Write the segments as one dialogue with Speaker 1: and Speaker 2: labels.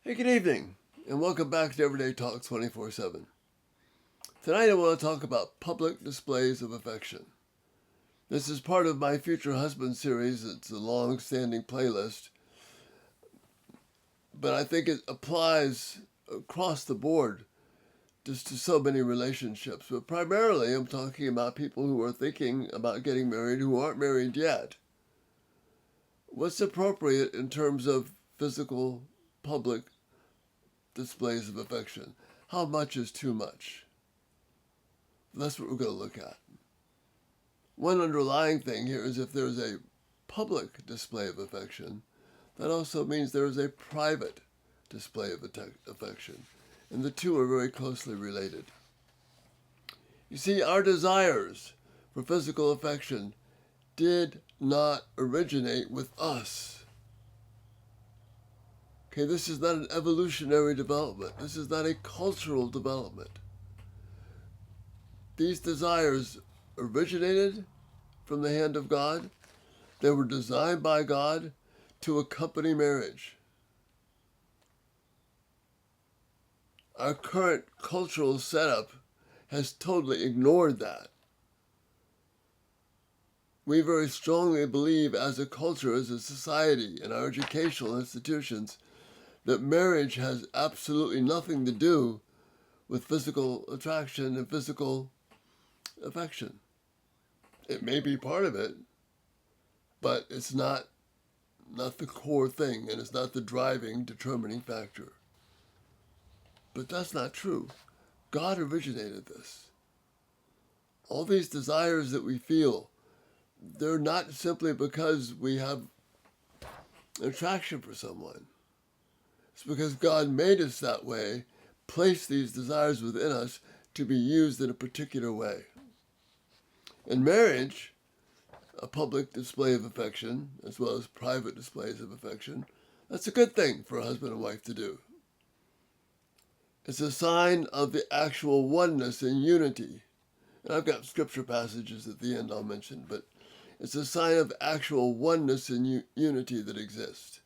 Speaker 1: Hey, good evening, and welcome back to Everyday Talk 24/7. Tonight I want to talk about public displays of affection. This is part of my Future Husband series. It's a long-standing playlist, but I think it applies across the board just to so many relationships. But primarily I'm talking about people who are thinking about getting married who aren't married yet. What's appropriate in terms of physical public displays of affection? How much is too much? That's what we're going to look at. One underlying thing here is if there's a public display of affection, that also means there is a private display of affection. And the two are very closely related. You see, our desires for physical affection did not originate with us. Okay, this is not an evolutionary development. This is not a cultural development. These desires originated from the hand of God. They were designed by God to accompany marriage. Our current cultural setup has totally ignored that. We very strongly believe as a culture, as a society, in our educational institutions, that marriage has absolutely nothing to do with physical attraction and physical affection. It may be part of it, but it's not the core thing, and it's not the driving, determining factor. But that's not true. God originated this. All these desires that we feel, they're not simply because we have attraction for someone. It's because God made us that way, placed these desires within us to be used in a particular way. In marriage, a public display of affection, as well as private displays of affection, that's a good thing for a husband and wife to do. It's a sign of the actual oneness and unity. And I've got scripture passages at the end I'll mention, but it's a sign of actual oneness and unity that exists.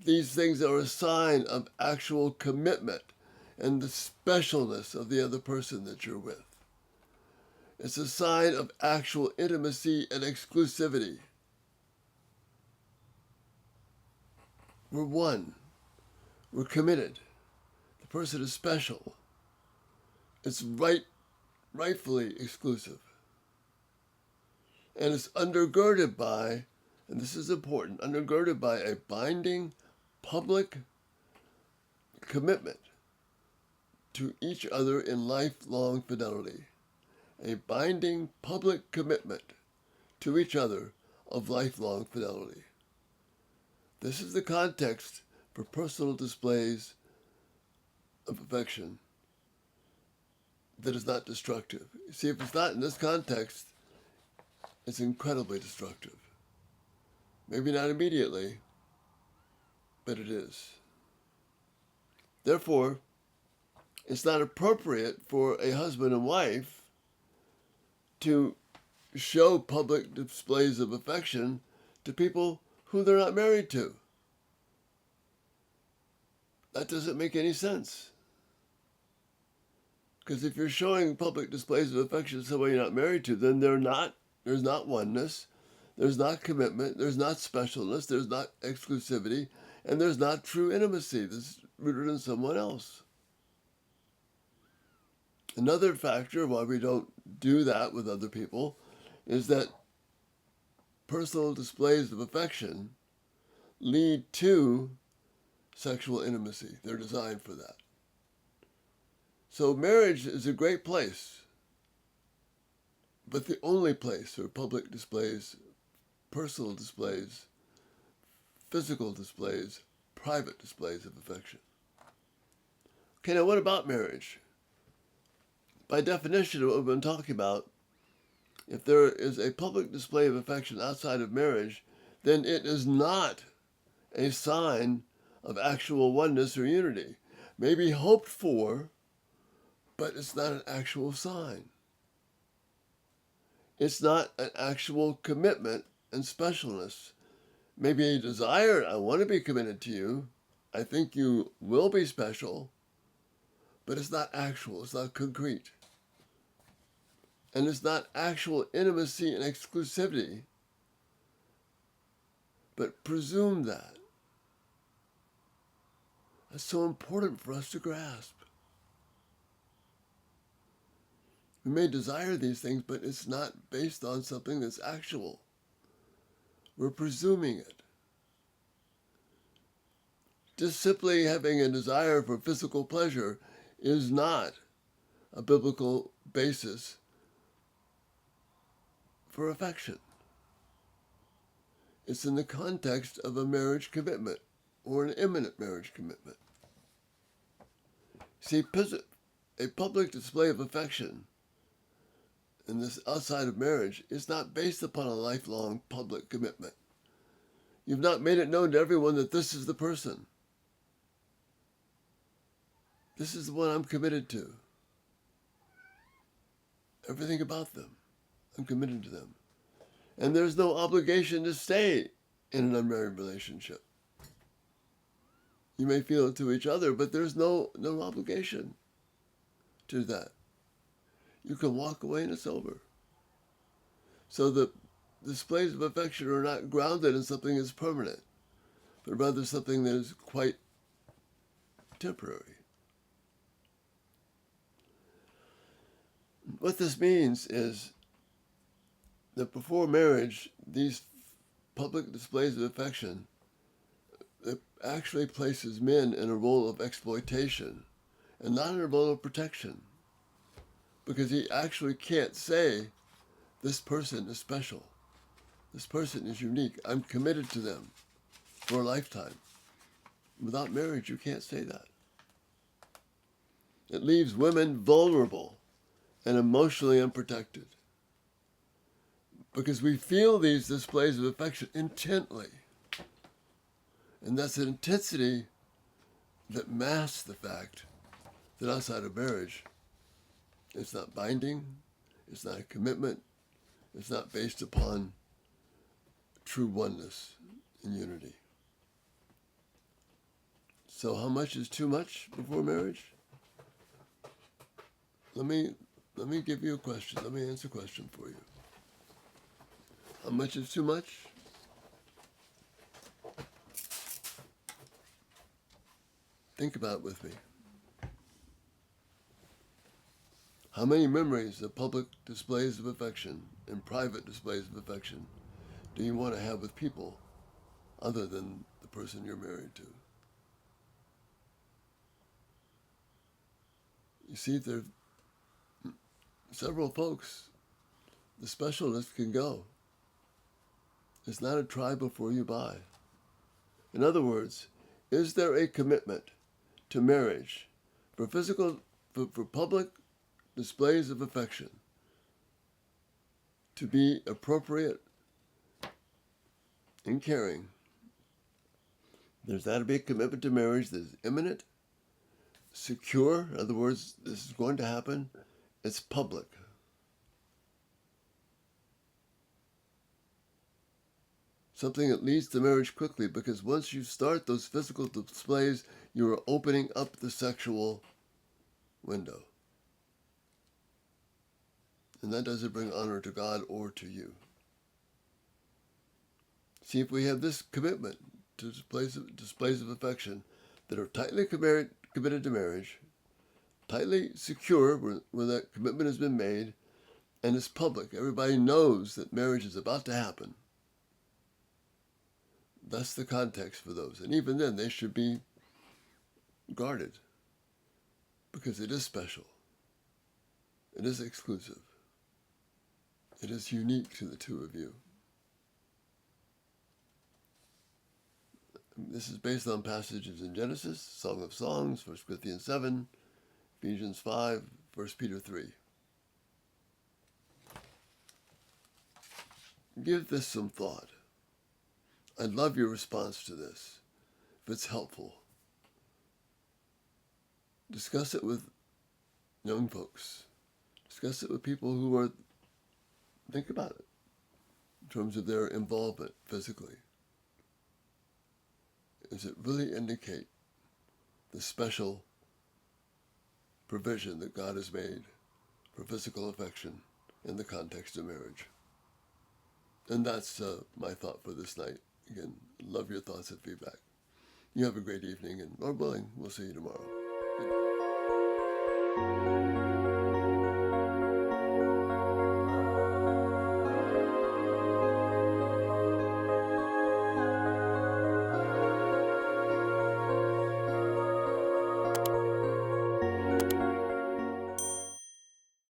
Speaker 1: These things are a sign of actual commitment and the specialness of the other person that you're with. It's a sign of actual intimacy and exclusivity. We're one. We're committed. The person is special. It's rightfully exclusive. And it's undergirded by, and this is important, undergirded by a binding public commitment to each other in lifelong fidelity. A binding public commitment to each other of lifelong fidelity. This is the context for personal displays of affection that is not destructive. You see, if it's not in this context, it's incredibly destructive. Maybe not immediately, but it is. Therefore, it's not appropriate for a husband and wife to show public displays of affection to people who they're not married to. That doesn't make any sense. Because if you're showing public displays of affection to somebody you're not married to, then there's not oneness, there's not commitment, there's not specialness, there's not exclusivity, and there's not true intimacy that's rooted in someone else. Another factor why we don't do that with other people is that personal displays of affection lead to sexual intimacy. They're designed for that. So marriage is a great place, but the only place for public displays, personal displays, physical displays, private displays of affection. Okay, now what about marriage? By definition of what we've been talking about, if there is a public display of affection outside of marriage, then it is not a sign of actual oneness or unity. May be hoped for, but it's not an actual sign. It's not an actual commitment and specialness. Maybe a desire, I want to be committed to you, I think you will be special, but it's not actual, it's not concrete. And it's not actual intimacy and exclusivity, but presume that. That's so important for us to grasp. We may desire these things, but it's not based on something that's actual. We're presuming it. Just simply having a desire for physical pleasure is not a biblical basis for affection. It's in the context of a marriage commitment or an imminent marriage commitment. See, a public display of affection in this outside of marriage is not based upon a lifelong public commitment. You've not made it known to everyone that this is the person. This is the one I'm committed to. Everything about them, I'm committed to them. And there's no obligation to stay in an unmarried relationship. You may feel it to each other, but there's no obligation to that. You can walk away and it's over. So the displays of affection are not grounded in something that's permanent, but rather something that is quite temporary. What this means is that before marriage, these public displays of affection, it actually places men in a role of exploitation and not in a role of protection. Because he actually can't say, this person is special. This person is unique. I'm committed to them for a lifetime. Without marriage, you can't say that. It leaves women vulnerable and emotionally unprotected. Because we feel these displays of affection intently. And that's an intensity that masks the fact that outside of marriage, it's not binding, it's not a commitment, it's not based upon true oneness and unity. So how much is too much before marriage? Let me give you a question. Let me answer a question for you. How much is too much? Think about it with me. How many memories of public displays of affection and private displays of affection do you want to have with people other than the person you're married to? You see, there are several folks. The specialist can go. It's not a try before you buy. In other words, is there a commitment to marriage for public displays of affection to be appropriate and caring? There's got to be a commitment to marriage that is imminent, secure. In other words, this is going to happen. It's public. Something that leads to marriage quickly, because once you start those physical displays, you are opening up the sexual window. And that doesn't bring honor to God or to you. See, if we have this commitment to displays of affection that are tightly committed to marriage, tightly secure where that commitment has been made, and it's public, everybody knows that marriage is about to happen. That's the context for those. And even then, they should be guarded, because it is special. It is exclusive. It is unique to the two of you. This is based on passages in Genesis, Song of Songs, 1 Corinthians 7, Ephesians 5, 1 Peter 3. Give this some thought. I'd love your response to this, if it's helpful. Discuss it with young folks. Discuss it with people who are, think about it, in terms of their involvement physically. Does it really indicate the special provision that God has made for physical affection in the context of marriage. And that's my thought for this night. Again, love your thoughts and feedback. You have a great evening, and Lord willing, we'll see you tomorrow. Good night.